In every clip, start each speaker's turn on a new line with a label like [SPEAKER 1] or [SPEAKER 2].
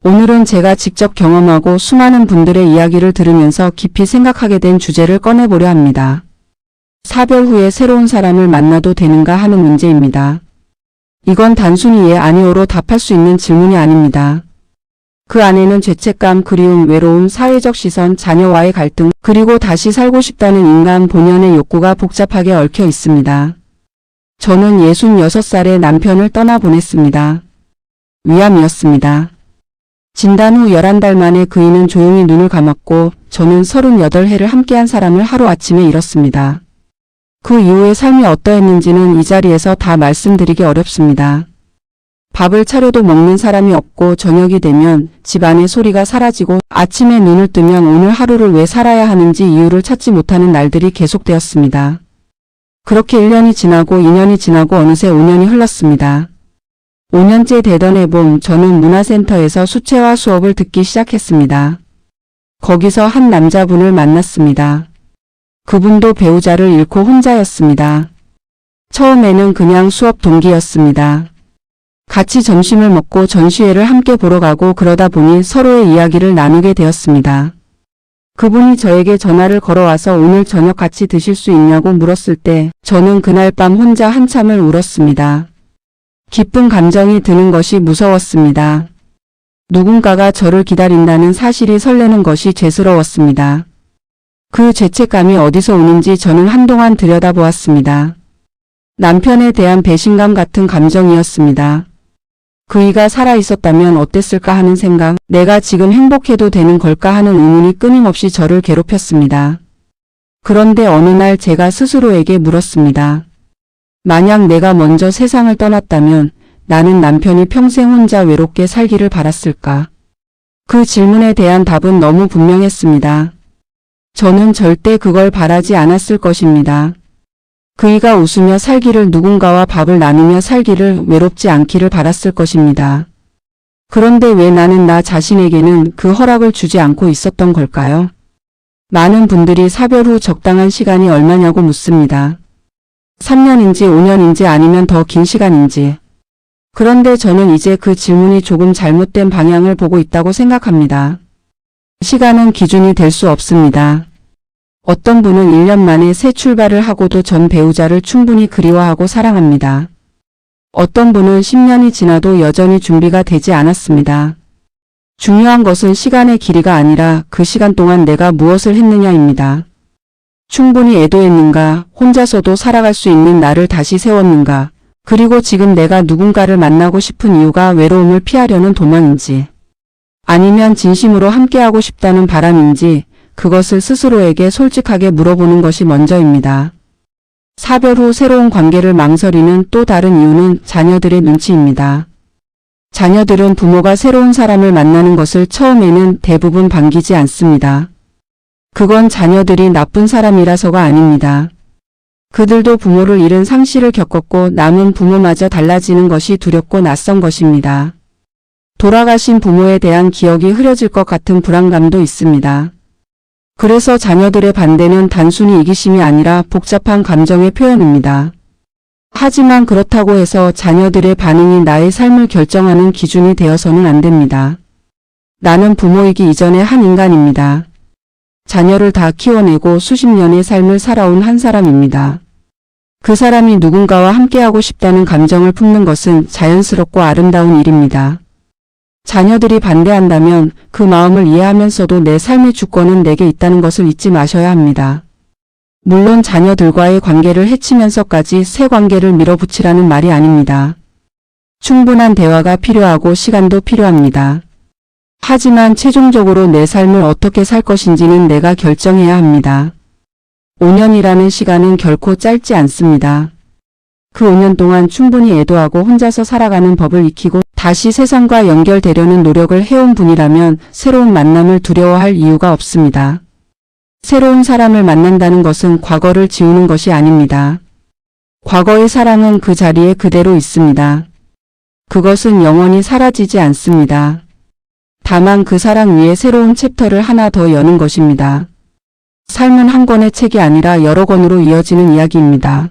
[SPEAKER 1] 오늘은 제가 직접 경험하고 수많은 분들의 이야기를 들으면서 깊이 생각하게 된 주제를 꺼내보려 합니다. 사별 후에 새로운 사람을 만나도 되는가 하는 문제입니다. 이건 단순히 예 아니오로 답할 수 있는 질문이 아닙니다. 그 안에는 죄책감, 그리움, 외로움, 사회적 시선, 자녀와의 갈등, 그리고 다시 살고 싶다는 인간 본연의 욕구가 복잡하게 얽혀 있습니다. 저는 66살에 남편을 떠나보냈습니다. 위암이었습니다. 진단 후 11달 만에 그이는 조용히 눈을 감았고 저는 38해를 함께한 사람을 하루아침에 잃었습니다. 그 이후의 삶이 어떠했는지는 이 자리에서 다 말씀드리기 어렵습니다. 밥을 차려도 먹는 사람이 없고 저녁이 되면 집안의 소리가 사라지고 아침에 눈을 뜨면 오늘 하루를 왜 살아야 하는지 이유를 찾지 못하는 날들이 계속되었습니다. 그렇게 1년이 지나고 2년이 지나고 어느새 5년이 흘렀습니다. 5년째 되던 해봄 저는 문화센터에서 수채화 수업을 듣기 시작했습니다. 거기서 한 남자분을 만났습니다. 그분도 배우자를 잃고 혼자였습니다. 처음에는 그냥 수업 동기였습니다. 같이 점심을 먹고 전시회를 함께 보러 가고 그러다 보니 서로의 이야기를 나누게 되었습니다. 그분이 저에게 전화를 걸어와서 오늘 저녁 같이 드실 수 있냐고 물었을 때 저는 그날 밤 혼자 한참을 울었습니다. 기쁜 감정이 드는 것이 무서웠습니다. 누군가가 저를 기다린다는 사실이 설레는 것이 죄스러웠습니다. 그 죄책감이 어디서 오는지 저는 한동안 들여다보았습니다. 남편에 대한 배신감 같은 감정이었습니다. 그이가 살아있었다면 어땠을까 하는 생각, 내가 지금 행복해도 되는 걸까 하는 의문이 끊임없이 저를 괴롭혔습니다. 그런데 어느 날 제가 스스로에게 물었습니다. 만약 내가 먼저 세상을 떠났다면 나는 남편이 평생 혼자 외롭게 살기를 바랐을까? 그 질문에 대한 답은 너무 분명했습니다. 저는 절대 그걸 바라지 않았을 것입니다. 그이가 웃으며 살기를, 누군가와 밥을 나누며 살기를, 외롭지 않기를 바랐을 것입니다. 그런데 왜 나는 나 자신에게는 그 허락을 주지 않고 있었던 걸까요? 많은 분들이 사별 후 적당한 시간이 얼마냐고 묻습니다. 3년인지 5년인지 아니면 더 긴 시간인지. 그런데 저는 이제 그 질문이 조금 잘못된 방향을 보고 있다고 생각합니다. 시간은 기준이 될 수 없습니다. 어떤 분은 1년 만에 새 출발을 하고도 전 배우자를 충분히 그리워하고 사랑합니다. 어떤 분은 10년이 지나도 여전히 준비가 되지 않았습니다. 중요한 것은 시간의 길이가 아니라 그 시간 동안 내가 무엇을 했느냐입니다. 충분히 애도했는가, 혼자서도 살아갈 수 있는 나를 다시 세웠는가, 그리고 지금 내가 누군가를 만나고 싶은 이유가 외로움을 피하려는 도망인지, 아니면 진심으로 함께하고 싶다는 바람인지, 그것을 스스로에게 솔직하게 물어보는 것이 먼저입니다. 사별 후 새로운 관계를 망설이는 또 다른 이유는 자녀들의 눈치입니다. 자녀들은 부모가 새로운 사람을 만나는 것을 처음에는 대부분 반기지 않습니다. 그건 자녀들이 나쁜 사람이라서가 아닙니다. 그들도 부모를 잃은 상실을 겪었고 남은 부모마저 달라지는 것이 두렵고 낯선 것입니다. 돌아가신 부모에 대한 기억이 흐려질 것 같은 불안감도 있습니다. 그래서 자녀들의 반대는 단순히 이기심이 아니라 복잡한 감정의 표현입니다. 하지만 그렇다고 해서 자녀들의 반응이 나의 삶을 결정하는 기준이 되어서는 안 됩니다. 나는 부모이기 이전의 한 인간입니다. 자녀를 다 키워내고 수십 년의 삶을 살아온 한 사람입니다. 그 사람이 누군가와 함께하고 싶다는 감정을 품는 것은 자연스럽고 아름다운 일입니다. 자녀들이 반대한다면 그 마음을 이해하면서도 내 삶의 주권은 내게 있다는 것을 잊지 마셔야 합니다. 물론 자녀들과의 관계를 해치면서까지 새 관계를 밀어붙이라는 말이 아닙니다. 충분한 대화가 필요하고 시간도 필요합니다. 하지만 최종적으로 내 삶을 어떻게 살 것인지는 내가 결정해야 합니다. 5년이라는 시간은 결코 짧지 않습니다. 그 5년 동안 충분히 애도하고 혼자서 살아가는 법을 익히고 다시 세상과 연결되려는 노력을 해온 분이라면 새로운 만남을 두려워할 이유가 없습니다. 새로운 사람을 만난다는 것은 과거를 지우는 것이 아닙니다. 과거의 사랑은 그 자리에 그대로 있습니다. 그것은 영원히 사라지지 않습니다. 다만 그 사랑 위에 새로운 챕터를 하나 더 여는 것입니다. 삶은 한 권의 책이 아니라 여러 권으로 이어지는 이야기입니다.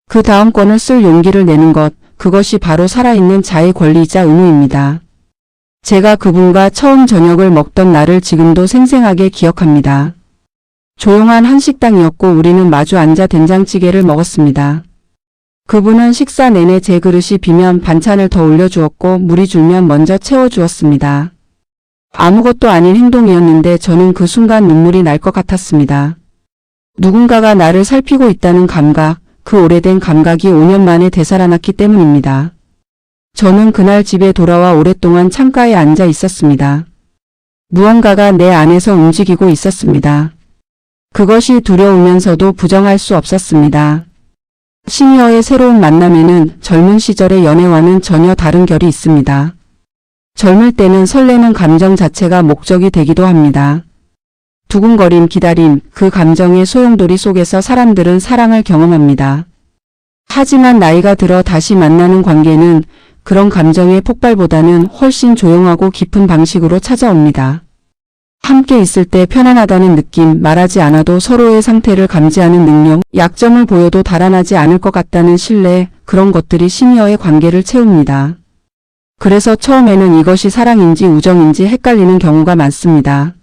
[SPEAKER 1] 그 다음 권을 쓸 용기를 내는 것, 그것이 바로 살아있는 자의 권리이자 의무입니다. 제가 그분과 처음 저녁을 먹던 날을 지금도 생생하게 기억합니다. 조용한 한식당이었고 우리는 마주 앉아 된장찌개를 먹었습니다. 그분은 식사 내내 제 그릇이 비면 반찬을 더 올려주었고 물이 줄면 먼저 채워주었습니다. 아무것도 아닌 행동이었는데 저는 그 순간 눈물이 날 것 같았습니다. 누군가가 나를 살피고 있다는 감각, 그 오래된 감각이 5년 만에 되살아났기 때문입니다. 저는 그날 집에 돌아와 오랫동안 창가에 앉아 있었습니다. 무언가가 내 안에서 움직이고 있었습니다. 그것이 두려우면서도 부정할 수 없었습니다. 시니어의 새로운 만남에는 젊은 시절의 연애와는 전혀 다른 결이 있습니다. 젊을 때는 설레는 감정 자체가 목적이 되기도 합니다. 두근거림, 기다림, 그 감정의 소용돌이 속에서 사람들은 사랑을 경험합니다. 하지만 나이가 들어 다시 만나는 관계는 그런 감정의 폭발보다는 훨씬 조용하고 깊은 방식으로 찾아옵니다. 함께 있을 때 편안하다는 느낌, 말하지 않아도 서로의 상태를 감지하는 능력, 약점을 보여도 달아나지 않을 것 같다는 신뢰, 그런 것들이 시니어의 관계를 채웁니다. 그래서 처음에는 이것이 사랑인지 우정인지 헷갈리는 경우가 많습니다.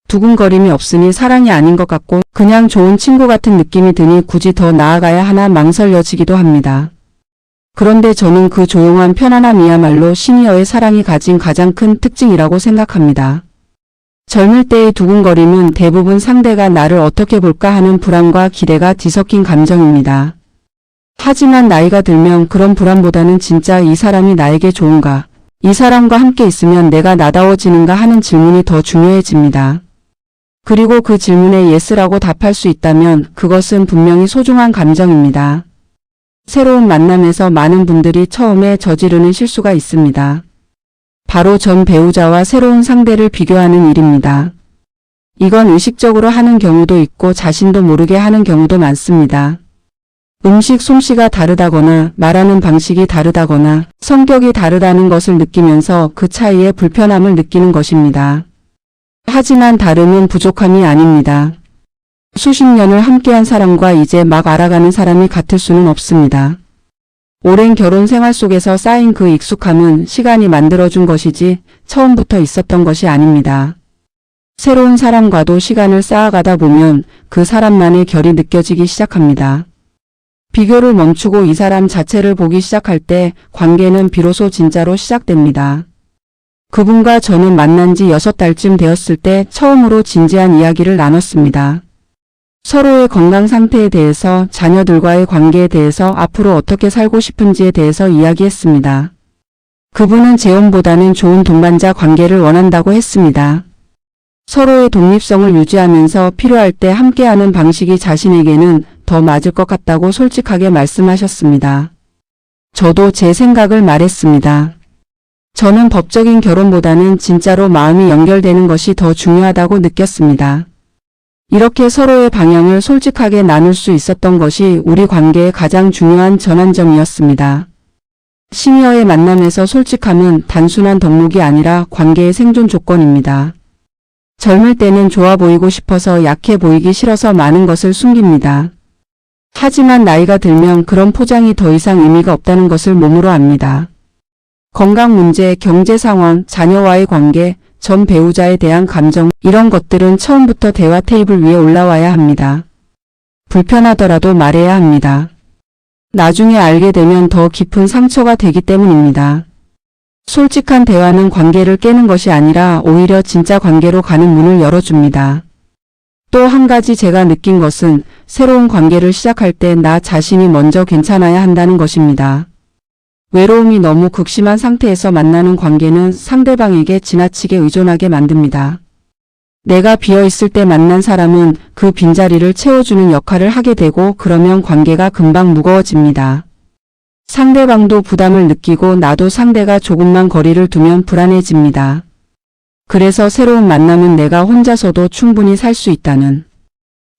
[SPEAKER 1] 두근거림이 없으니 사랑이 아닌 것 같고 그냥 좋은 친구 같은 느낌이 드니 굳이 더 나아가야 하나 망설여지기도 합니다. 그런데 저는 그 조용한 편안함이야말로 시니어의 사랑이 가진 가장 큰 특징이라고 생각합니다. 젊을 때의 두근거림은 대부분 상대가 나를 어떻게 볼까 하는 불안과 기대가 뒤섞인 감정입니다. 하지만 나이가 들면 그런 불안보다는 진짜 이 사람이 나에게 좋은가, 이 사람과 함께 있으면 내가 나다워지는가 하는 질문이 더 중요해집니다. 그리고 그 질문에 예스라고 답할 수 있다면 그것은 분명히 소중한 감정입니다. 새로운 만남에서 많은 분들이 처음에 저지르는 실수가 있습니다. 바로 전 배우자와 새로운 상대를 비교하는 일입니다. 이건 의식적으로 하는 경우도 있고 자신도 모르게 하는 경우도 많습니다. 음식 솜씨가 다르다거나 말하는 방식이 다르다거나 성격이 다르다는 것을 느끼면서 그 차이에 불편함을 느끼는 것입니다. 하지만 다름은 부족함이 아닙니다. 수십 년을 함께한 사람과 이제 막 알아가는 사람이 같을 수는 없습니다. 오랜 결혼 생활 속에서 쌓인 그 익숙함은 시간이 만들어준 것이지 처음부터 있었던 것이 아닙니다. 새로운 사람과도 시간을 쌓아가다 보면 그 사람만의 결이 느껴지기 시작합니다. 비교를 멈추고 이 사람 자체를 보기 시작할 때 관계는 비로소 진짜로 시작됩니다. 그분과 저는 만난 지 6달쯤 되었을 때 처음으로 진지한 이야기를 나눴습니다. 서로의 건강 상태에 대해서, 자녀들과의 관계에 대해서, 앞으로 어떻게 살고 싶은지에 대해서 이야기했습니다. 그분은 재혼보다는 좋은 동반자 관계를 원한다고 했습니다. 서로의 독립성을 유지하면서 필요할 때 함께하는 방식이 자신에게는 더 맞을 것 같다고 솔직하게 말씀하셨습니다. 저도 제 생각을 말했습니다. 저는 법적인 결혼보다는 진짜로 마음이 연결되는 것이 더 중요하다고 느꼈습니다. 이렇게 서로의 방향을 솔직하게 나눌 수 있었던 것이 우리 관계의 가장 중요한 전환점이었습니다. 시니어의 만남에서 솔직함은 단순한 덕목이 아니라 관계의 생존 조건입니다. 젊을 때는 좋아 보이고 싶어서 약해 보이기 싫어서 많은 것을 숨깁니다. 하지만 나이가 들면 그런 포장이 더 이상 의미가 없다는 것을 몸으로 압니다. 건강 문제, 경제 상황, 자녀와의 관계, 전 배우자에 대한 감정, 이런 것들은 처음부터 대화 테이블 위에 올라와야 합니다. 불편하더라도 말해야 합니다. 나중에 알게 되면 더 깊은 상처가 되기 때문입니다. 솔직한 대화는 관계를 깨는 것이 아니라 오히려 진짜 관계로 가는 문을 열어줍니다. 또 한 가지 제가 느낀 것은 새로운 관계를 시작할 때 나 자신이 먼저 괜찮아야 한다는 것입니다. 외로움이 너무 극심한 상태에서 만나는 관계는 상대방에게 지나치게 의존하게 만듭니다. 내가 비어있을 때 만난 사람은 그 빈자리를 채워주는 역할을 하게 되고 그러면 관계가 금방 무거워집니다. 상대방도 부담을 느끼고 나도 상대가 조금만 거리를 두면 불안해집니다. 그래서 새로운 만남은 내가 혼자서도 충분히 살 수 있다는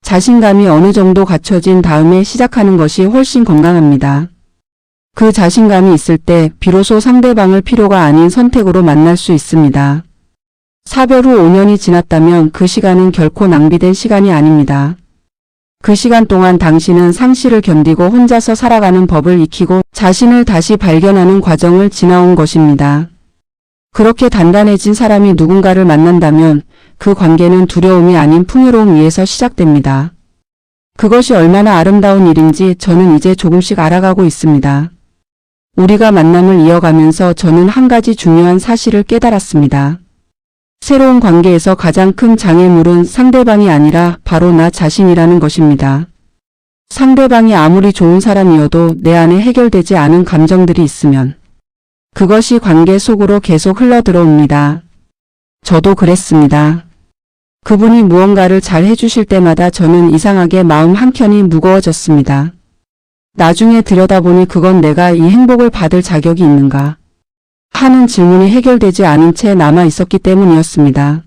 [SPEAKER 1] 자신감이 어느 정도 갖춰진 다음에 시작하는 것이 훨씬 건강합니다. 그 자신감이 있을 때 비로소 상대방을 필요가 아닌 선택으로 만날 수 있습니다. 사별 후 5년이 지났다면 그 시간은 결코 낭비된 시간이 아닙니다. 그 시간 동안 당신은 상실을 견디고 혼자서 살아가는 법을 익히고 자신을 다시 발견하는 과정을 지나온 것입니다. 그렇게 단단해진 사람이 누군가를 만난다면 그 관계는 두려움이 아닌 풍요로움 위에서 시작됩니다. 그것이 얼마나 아름다운 일인지 저는 이제 조금씩 알아가고 있습니다. 우리가 만남을 이어가면서 저는 한 가지 중요한 사실을 깨달았습니다. 새로운 관계에서 가장 큰 장애물은 상대방이 아니라 바로 나 자신이라는 것입니다. 상대방이 아무리 좋은 사람이어도 내 안에 해결되지 않은 감정들이 있으면 그것이 관계 속으로 계속 흘러들어옵니다. 저도 그랬습니다. 그분이 무언가를 잘 해주실 때마다 저는 이상하게 마음 한켠이 무거워졌습니다. 나중에 들여다보니 그건 내가 이 행복을 받을 자격이 있는가 하는 질문이 해결되지 않은 채 남아 있었기 때문이었습니다.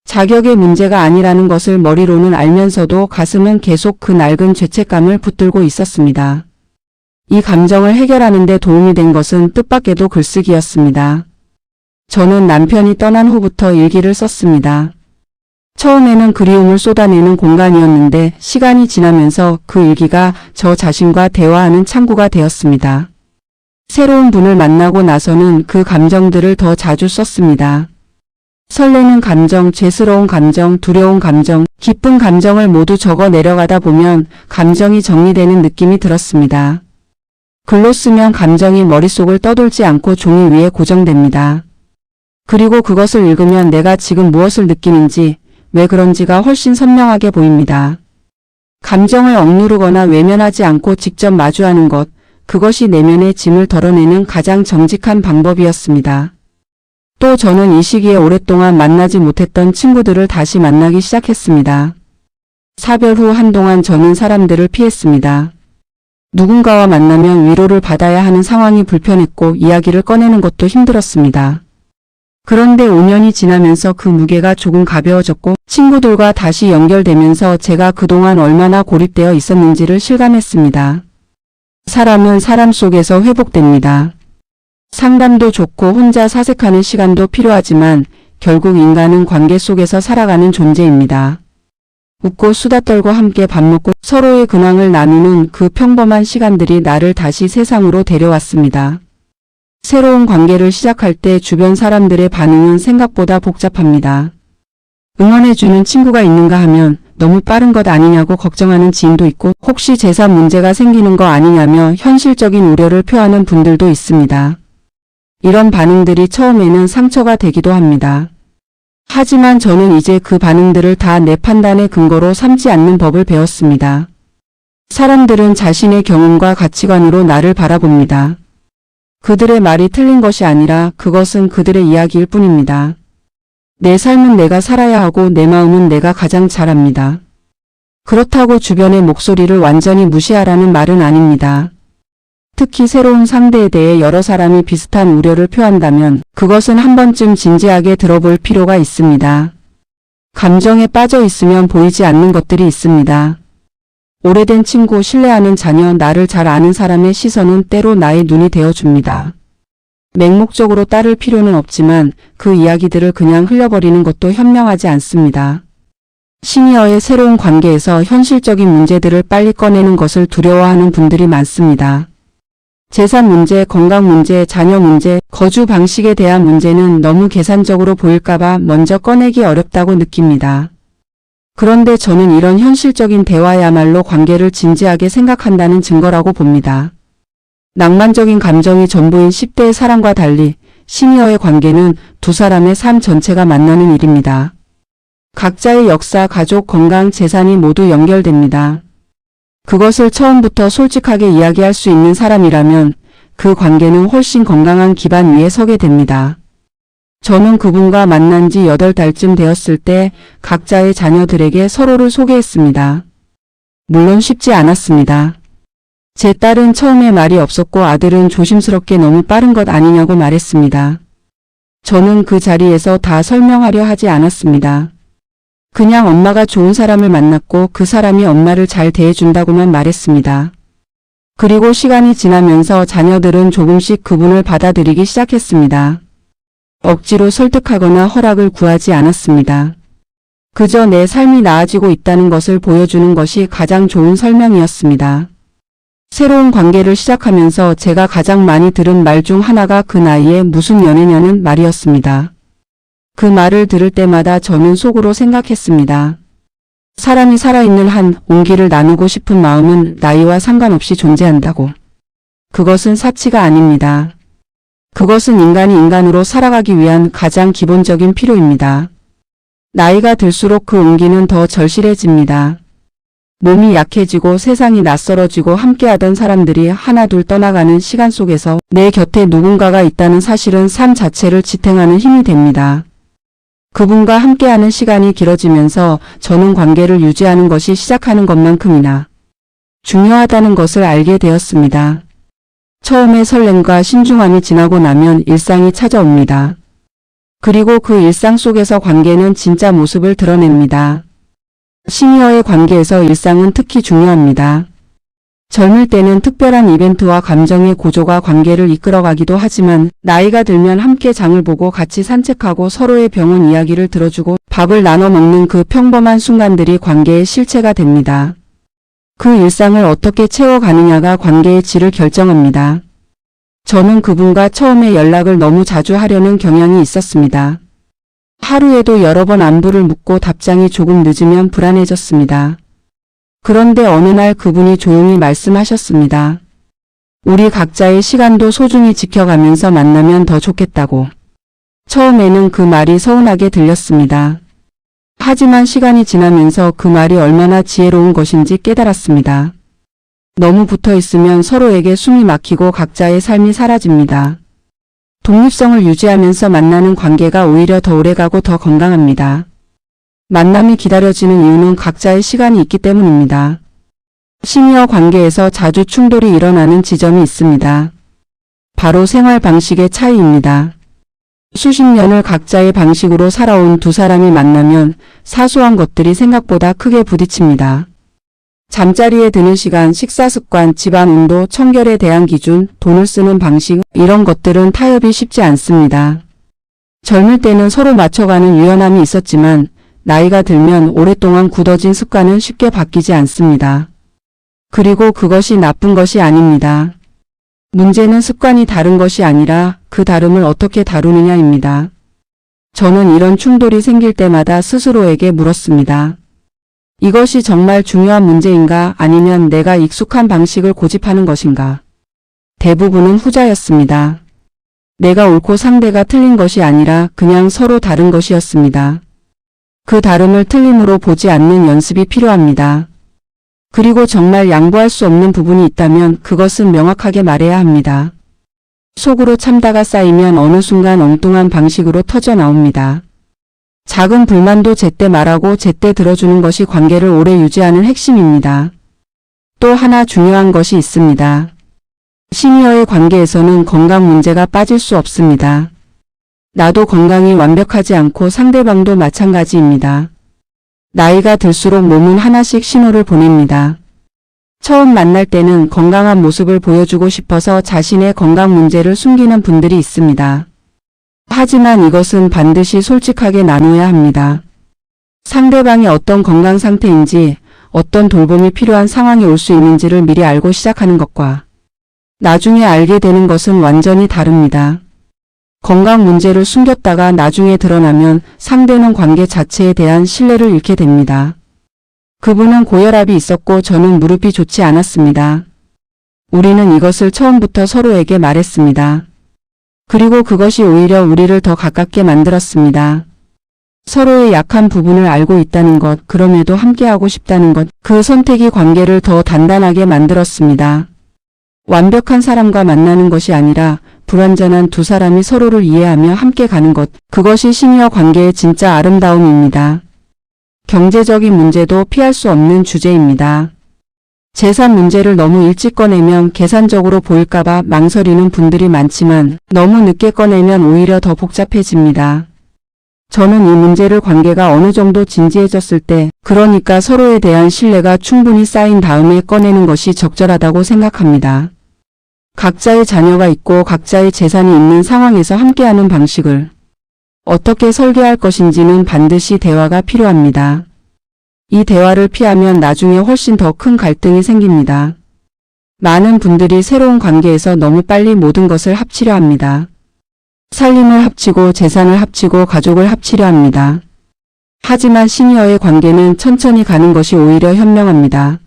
[SPEAKER 1] 자격의 문제가 아니라는 것을 머리로는 알면서도 가슴은 계속 그 낡은 죄책감을 붙들고 있었습니다. 이 감정을 해결하는 데 도움이 된 것은 뜻밖에도 글쓰기였습니다. 저는 남편이 떠난 후부터 일기를 썼습니다. 처음에는 그리움을 쏟아내는 공간이었는데 시간이 지나면서 그 일기가 저 자신과 대화하는 창구가 되었습니다. 새로운 분을 만나고 나서는 그 감정들을 더 자주 썼습니다. 설레는 감정, 죄스러운 감정, 두려운 감정, 기쁜 감정을 모두 적어 내려가다 보면 감정이 정리되는 느낌이 들었습니다. 글로 쓰면 감정이 머릿속을 떠돌지 않고 종이 위에 고정됩니다. 그리고 그것을 읽으면 내가 지금 무엇을 느끼는지, 왜 그런지가 훨씬 선명하게 보입니다. 감정을 억누르거나 외면하지 않고 직접 마주하는 것, 그것이 내면의 짐을 덜어내는 가장 정직한 방법이었습니다. 또 저는 이 시기에 오랫동안 만나지 못했던 친구들을 다시 만나기 시작했습니다. 사별 후 한동안 저는 사람들을 피했습니다. 누군가와 만나면 위로를 받아야 하는 상황이 불편했고 이야기를 꺼내는 것도 힘들었습니다. 그런데 5년이 지나면서 그 무게가 조금 가벼워졌고 친구들과 다시 연결되면서 제가 그동안 얼마나 고립되어 있었는지를 실감했습니다. 사람은 사람 속에서 회복됩니다. 상담도 좋고 혼자 사색하는 시간도 필요하지만 결국 인간은 관계 속에서 살아가는 존재입니다. 웃고 수다 떨고 함께 밥 먹고 서로의 근황을 나누는 그 평범한 시간들이 나를 다시 세상으로 데려왔습니다. 새로운 관계를 시작할 때 주변 사람들의 반응은 생각보다 복잡합니다. 응원해주는 친구가 있는가 하면 너무 빠른 것 아니냐고 걱정하는 지인도 있고 혹시 재산 문제가 생기는 거 아니냐며 현실적인 우려를 표하는 분들도 있습니다. 이런 반응들이 처음에는 상처가 되기도 합니다. 하지만 저는 이제 그 반응들을 다 내 판단의 근거로 삼지 않는 법을 배웠습니다. 사람들은 자신의 경험과 가치관으로 나를 바라봅니다. 그들의 말이 틀린 것이 아니라 그것은 그들의 이야기일 뿐입니다. 내 삶은 내가 살아야 하고 내 마음은 내가 가장 잘 압니다. 그렇다고 주변의 목소리를 완전히 무시하라는 말은 아닙니다. 특히 새로운 상대에 대해 여러 사람이 비슷한 우려를 표한다면 그것은 한 번쯤 진지하게 들어볼 필요가 있습니다. 감정에 빠져 있으면 보이지 않는 것들이 있습니다. 오래된 친구, 신뢰하는 자녀, 나를 잘 아는 사람의 시선은 때로 나의 눈이 되어줍니다. 맹목적으로 따를 필요는 없지만 그 이야기들을 그냥 흘려버리는 것도 현명하지 않습니다. 시니어의 새로운 관계에서 현실적인 문제들을 빨리 꺼내는 것을 두려워하는 분들이 많습니다. 재산 문제, 건강 문제, 자녀 문제, 거주 방식에 대한 문제는 너무 계산적으로 보일까봐 먼저 꺼내기 어렵다고 느낍니다. 그런데 저는 이런 현실적인 대화야말로 관계를 진지하게 생각한다는 증거라고 봅니다. 낭만적인 감정이 전부인 10대의 사람과 달리 시니어의 관계는 두 사람의 삶 전체가 만나는 일입니다. 각자의 역사, 가족, 건강, 재산이 모두 연결됩니다. 그것을 처음부터 솔직하게 이야기할 수 있는 사람이라면 그 관계는 훨씬 건강한 기반 위에 서게 됩니다. 저는 그분과 만난 지 8달쯤 되었을 때 각자의 자녀들에게 서로를 소개했습니다. 물론 쉽지 않았습니다. 제 딸은 처음에 말이 없었고 아들은 조심스럽게 너무 빠른 것 아니냐고 말했습니다. 저는 그 자리에서 다 설명하려 하지 않았습니다. 그냥 엄마가 좋은 사람을 만났고 그 사람이 엄마를 잘 대해준다고만 말했습니다. 그리고 시간이 지나면서 자녀들은 조금씩 그분을 받아들이기 시작했습니다. 억지로 설득하거나 허락을 구하지 않았습니다. 그저 내 삶이 나아지고 있다는 것을 보여주는 것이 가장 좋은 설명이었습니다. 새로운 관계를 시작하면서 제가 가장 많이 들은 말 중 하나가 그 나이에 무슨 연애냐는 말이었습니다. 그 말을 들을 때마다 저는 속으로 생각했습니다. 사람이 살아있는 한 온기를 나누고 싶은 마음은 나이와 상관없이 존재한다고. 그것은 사치가 아닙니다. 그것은 인간이 인간으로 살아가기 위한 가장 기본적인 필요입니다. 나이가 들수록 그 온기는 더 절실해집니다. 몸이 약해지고 세상이 낯설어지고 함께하던 사람들이 하나둘 떠나가는 시간 속에서 내 곁에 누군가가 있다는 사실은 삶 자체를 지탱하는 힘이 됩니다. 그분과 함께하는 시간이 길어지면서 저는 관계를 유지하는 것이 시작하는 것만큼이나 중요하다는 것을 알게 되었습니다. 처음의 설렘과 신중함이 지나고 나면 일상이 찾아옵니다. 그리고 그 일상 속에서 관계는 진짜 모습을 드러냅니다. 시니어의 관계에서 일상은 특히 중요합니다. 젊을 때는 특별한 이벤트와 감정의 고조가 관계를 이끌어가기도 하지만 나이가 들면 함께 장을 보고 같이 산책하고 서로의 병원 이야기를 들어주고 밥을 나눠 먹는 그 평범한 순간들이 관계의 실체가 됩니다. 그 일상을 어떻게 채워가느냐가 관계의 질을 결정합니다. 저는 그분과 처음에 연락을 너무 자주 하려는 경향이 있었습니다. 하루에도 여러 번 안부를 묻고 답장이 조금 늦으면 불안해졌습니다. 그런데 어느 날 그분이 조용히 말씀하셨습니다. 우리 각자의 시간도 소중히 지켜가면서 만나면 더 좋겠다고. 처음에는 그 말이 서운하게 들렸습니다. 하지만 시간이 지나면서 그 말이 얼마나 지혜로운 것인지 깨달았습니다. 너무 붙어 있으면 서로에게 숨이 막히고 각자의 삶이 사라집니다. 독립성을 유지하면서 만나는 관계가 오히려 더 오래가고 더 건강합니다. 만남이 기다려지는 이유는 각자의 시간이 있기 때문입니다. 시니어 관계에서 자주 충돌이 일어나는 지점이 있습니다. 바로 생활 방식의 차이입니다. 수십 년을 각자의 방식으로 살아온 두 사람이 만나면 사소한 것들이 생각보다 크게 부딪힙니다. 잠자리에 드는 시간, 식사 습관, 집안 온도, 청결에 대한 기준, 돈을 쓰는 방식, 이런 것들은 타협이 쉽지 않습니다. 젊을 때는 서로 맞춰가는 유연함이 있었지만 나이가 들면 오랫동안 굳어진 습관은 쉽게 바뀌지 않습니다. 그리고 그것이 나쁜 것이 아닙니다. 문제는 습관이 다른 것이 아니라 그 다름을 어떻게 다루느냐입니다. 저는 이런 충돌이 생길 때마다 스스로에게 물었습니다. 이것이 정말 중요한 문제인가 아니면 내가 익숙한 방식을 고집하는 것인가? 대부분은 후자였습니다. 내가 옳고 상대가 틀린 것이 아니라 그냥 서로 다른 것이었습니다. 그 다름을 틀림으로 보지 않는 연습이 필요합니다. 그리고 정말 양보할 수 없는 부분이 있다면 그것은 명확하게 말해야 합니다. 속으로 참다가 쌓이면 어느 순간 엉뚱한 방식으로 터져 나옵니다. 작은 불만도 제때 말하고 제때 들어주는 것이 관계를 오래 유지하는 핵심입니다. 또 하나 중요한 것이 있습니다. 시니어의 관계에서는 건강 문제가 빠질 수 없습니다. 나도 건강이 완벽하지 않고 상대방도 마찬가지입니다. 나이가 들수록 몸은 하나씩 신호를 보냅니다. 처음 만날 때는 건강한 모습을 보여주고 싶어서 자신의 건강 문제를 숨기는 분들이 있습니다. 하지만 이것은 반드시 솔직하게 나눠야 합니다. 상대방이 어떤 건강 상태인지, 어떤 돌봄이 필요한 상황이 올 수 있는지를 미리 알고 시작하는 것과 나중에 알게 되는 것은 완전히 다릅니다. 건강 문제를 숨겼다가 나중에 드러나면 상대는 관계 자체에 대한 신뢰를 잃게 됩니다. 그분은 고혈압이 있었고 저는 무릎이 좋지 않았습니다. 우리는 이것을 처음부터 서로에게 말했습니다. 그리고 그것이 오히려 우리를 더 가깝게 만들었습니다. 서로의 약한 부분을 알고 있다는 것, 그럼에도 함께하고 싶다는 것, 그 선택이 관계를 더 단단하게 만들었습니다. 완벽한 사람과 만나는 것이 아니라 불완전한 두 사람이 서로를 이해하며 함께 가는 것, 그것이 시니어 관계의 진짜 아름다움입니다. 경제적인 문제도 피할 수 없는 주제입니다. 재산 문제를 너무 일찍 꺼내면 계산적으로 보일까봐 망설이는 분들이 많지만 너무 늦게 꺼내면 오히려 더 복잡해집니다. 저는 이 문제를 관계가 어느 정도 진지해졌을 때, 그러니까 서로에 대한 신뢰가 충분히 쌓인 다음에 꺼내는 것이 적절하다고 생각합니다. 각자의 자녀가 있고 각자의 재산이 있는 상황에서 함께하는 방식을 어떻게 설계할 것인지는 반드시 대화가 필요합니다. 이 대화를 피하면 나중에 훨씬 더 큰 갈등이 생깁니다. 많은 분들이 새로운 관계에서 너무 빨리 모든 것을 합치려 합니다. 살림을 합치고 재산을 합치고 가족을 합치려 합니다. 하지만 시니어의 관계는 천천히 가는 것이 오히려 현명합니다.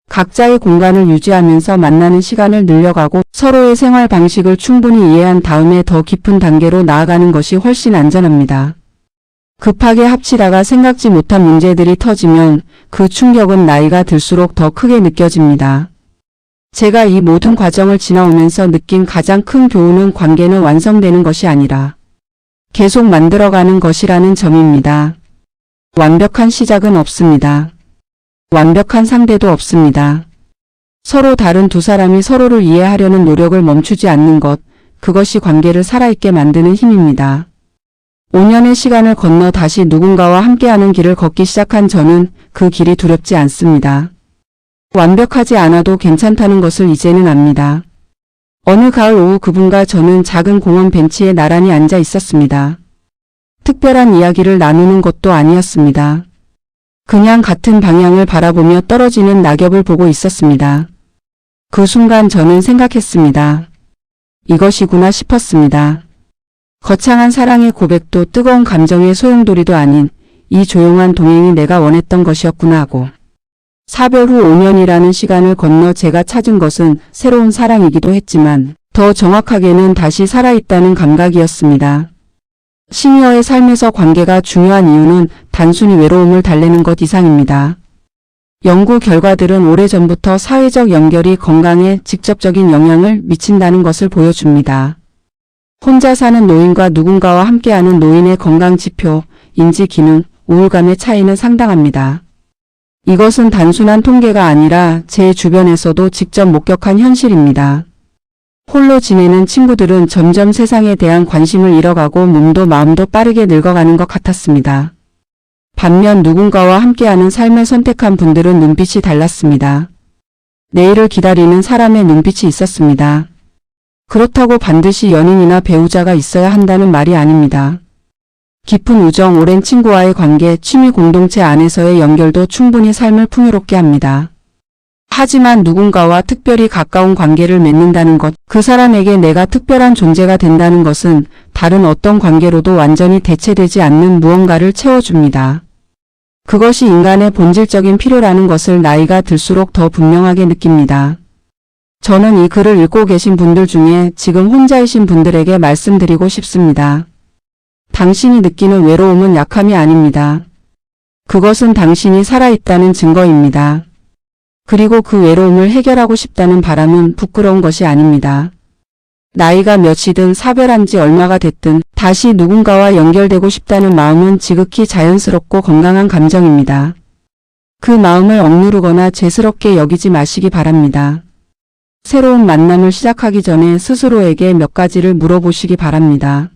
[SPEAKER 1] 각자의 공간을 유지하면서 만나는 시간을 늘려가고 서로의 생활 방식을 충분히 이해한 다음에 더 깊은 단계로 나아가는 것이 훨씬 안전합니다. 급하게 합치다가 생각지 못한 문제들이 터지면 그 충격은 나이가 들수록 더 크게 느껴집니다. 제가 이 모든 과정을 지나오면서 느낀 가장 큰 교훈은 관계는 완성되는 것이 아니라 계속 만들어가는 것이라는 점입니다. 완벽한 시작은 없습니다. 완벽한 상대도 없습니다. 서로 다른 두 사람이 서로를 이해하려는 노력을 멈추지 않는 것, 그것이 관계를 살아있게 만드는 힘입니다. 5년의 시간을 건너 다시 누군가와 함께하는 길을 걷기 시작한 저는 그 길이 두렵지 않습니다. 완벽하지 않아도 괜찮다는 것을 이제는 압니다. 어느 가을 오후 그분과 저는 작은 공원 벤치에 나란히 앉아 있었습니다. 특별한 이야기를 나누는 것도 아니었습니다. 그냥 같은 방향을 바라보며 떨어지는 낙엽을 보고 있었습니다. 그 순간 저는 생각했습니다. 이것이구나 싶었습니다. 거창한 사랑의 고백도 뜨거운 감정의 소용돌이도 아닌 이 조용한 동행이 내가 원했던 것이었구나 하고 사별 후 5년이라는 시간을 건너 제가 찾은 것은 새로운 사랑이기도 했지만 더 정확하게는 다시 살아있다는 감각이었습니다. 시니어의 삶에서 관계가 중요한 이유는 단순히 외로움을 달래는 것 이상입니다. 연구 결과들은 오래전부터 사회적 연결이 건강에 직접적인 영향을 미친다는 것을 보여줍니다. 혼자 사는 노인과 누군가와 함께하는 노인의 건강 지표, 인지 기능, 우울감의 차이는 상당합니다. 이것은 단순한 통계가 아니라 제 주변에서도 직접 목격한 현실입니다. 홀로 지내는 친구들은 점점 세상에 대한 관심을 잃어가고 몸도 마음도 빠르게 늙어가는 것 같았습니다. 반면 누군가와 함께하는 삶을 선택한 분들은 눈빛이 달랐습니다. 내일을 기다리는 사람의 눈빛이 있었습니다. 그렇다고 반드시 연인이나 배우자가 있어야 한다는 말이 아닙니다. 깊은 우정, 오랜 친구와의 관계, 취미 공동체 안에서의 연결도 충분히 삶을 풍요롭게 합니다. 하지만 누군가와 특별히 가까운 관계를 맺는다는 것, 그 사람에게 내가 특별한 존재가 된다는 것은 다른 어떤 관계로도 완전히 대체되지 않는 무언가를 채워줍니다. 그것이 인간의 본질적인 필요라는 것을 나이가 들수록 더 분명하게 느낍니다. 저는 이 글을 읽고 계신 분들 중에 지금 혼자이신 분들에게 말씀드리고 싶습니다. 당신이 느끼는 외로움은 약함이 아닙니다. 그것은 당신이 살아있다는 증거입니다. 그리고 그 외로움을 해결하고 싶다는 바람은 부끄러운 것이 아닙니다. 나이가 몇이든 사별한 지 얼마가 됐든 다시 누군가와 연결되고 싶다는 마음은 지극히 자연스럽고 건강한 감정입니다. 그 마음을 억누르거나 죄스럽게 여기지 마시기 바랍니다. 새로운 만남을 시작하기 전에 스스로에게 몇 가지를 물어보시기 바랍니다.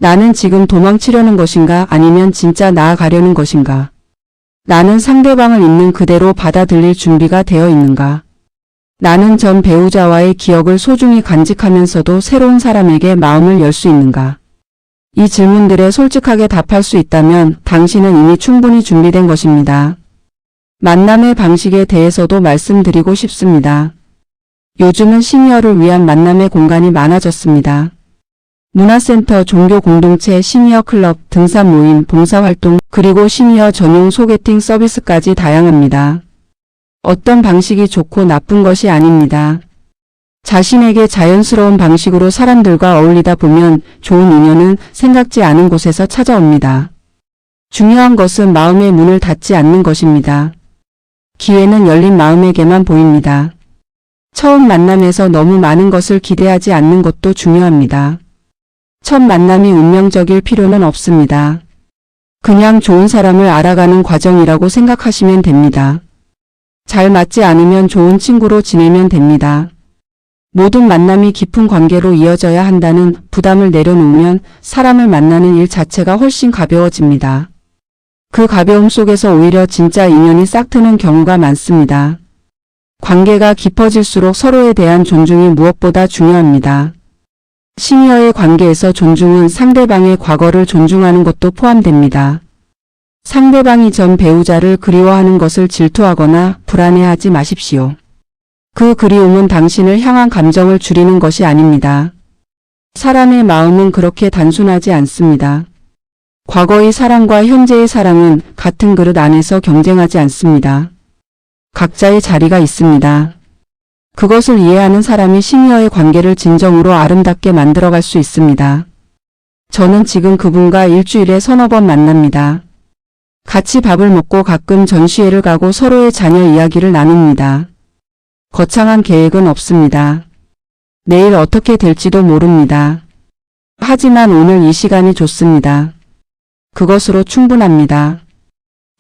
[SPEAKER 1] 나는 지금 도망치려는 것인가 아니면 진짜 나아가려는 것인가? 나는 상대방을 있는 그대로 받아들일 준비가 되어 있는가? 나는 전 배우자와의 기억을 소중히 간직하면서도 새로운 사람에게 마음을 열 수 있는가? 이 질문들에 솔직하게 답할 수 있다면 당신은 이미 충분히 준비된 것입니다. 만남의 방식에 대해서도 말씀드리고 싶습니다. 요즘은 시니어를 위한 만남의 공간이 많아졌습니다. 문화센터, 종교 공동체, 시니어 클럽, 등산 모임, 봉사활동, 그리고 시니어 전용 소개팅 서비스까지 다양합니다. 어떤 방식이 좋고 나쁜 것이 아닙니다. 자신에게 자연스러운 방식으로 사람들과 어울리다 보면 좋은 인연은 생각지 않은 곳에서 찾아옵니다. 중요한 것은 마음의 문을 닫지 않는 것입니다. 기회는 열린 마음에게만 보입니다. 처음 만남에서 너무 많은 것을 기대하지 않는 것도 중요합니다. 첫 만남이 운명적일 필요는 없습니다. 그냥 좋은 사람을 알아가는 과정이라고 생각하시면 됩니다. 잘 맞지 않으면 좋은 친구로 지내면 됩니다. 모든 만남이 깊은 관계로 이어져야 한다는 부담을 내려놓으면 사람을 만나는 일 자체가 훨씬 가벼워집니다. 그 가벼움 속에서 오히려 진짜 인연이 싹트는 경우가 많습니다. 관계가 깊어질수록 서로에 대한 존중이 무엇보다 중요합니다. 시니어의 관계에서 존중은 상대방의 과거를 존중하는 것도 포함됩니다. 상대방이 전 배우자를 그리워하는 것을 질투하거나 불안해하지 마십시오. 그 그리움은 당신을 향한 감정을 줄이는 것이 아닙니다. 사람의 마음은 그렇게 단순하지 않습니다. 과거의 사랑과 현재의 사랑은 같은 그릇 안에서 경쟁하지 않습니다. 각자의 자리가 있습니다. 그것을 이해하는 사람이 시니어의 관계를 진정으로 아름답게 만들어갈 수 있습니다. 저는 지금 그분과 일주일에 서너 번 만납니다. 같이 밥을 먹고 가끔 전시회를 가고 서로의 자녀 이야기를 나눕니다. 거창한 계획은 없습니다. 내일 어떻게 될지도 모릅니다. 하지만 오늘 이 시간이 좋습니다. 그것으로 충분합니다.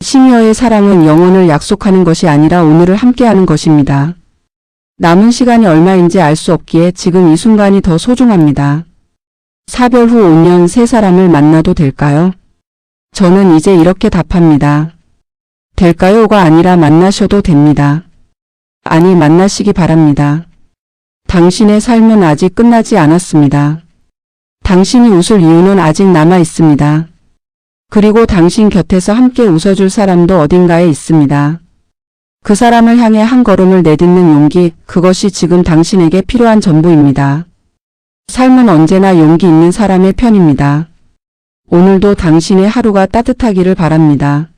[SPEAKER 1] 시니어의 사랑은 영원을 약속하는 것이 아니라 오늘을 함께하는 것입니다. 남은 시간이 얼마인지 알 수 없기에 지금 이 순간이 더 소중합니다. 사별 후 5년 새 사람을 만나도 될까요? 저는 이제 이렇게 답합니다. 될까요가 아니라 만나셔도 됩니다. 아니, 만나시기 바랍니다. 당신의 삶은 아직 끝나지 않았습니다. 당신이 웃을 이유는 아직 남아 있습니다. 그리고 당신 곁에서 함께 웃어줄 사람도 어딘가에 있습니다. 그 사람을 향해 한 걸음을 내딛는 용기, 그것이 지금 당신에게 필요한 전부입니다. 삶은 언제나 용기 있는 사람의 편입니다. 오늘도 당신의 하루가 따뜻하기를 바랍니다.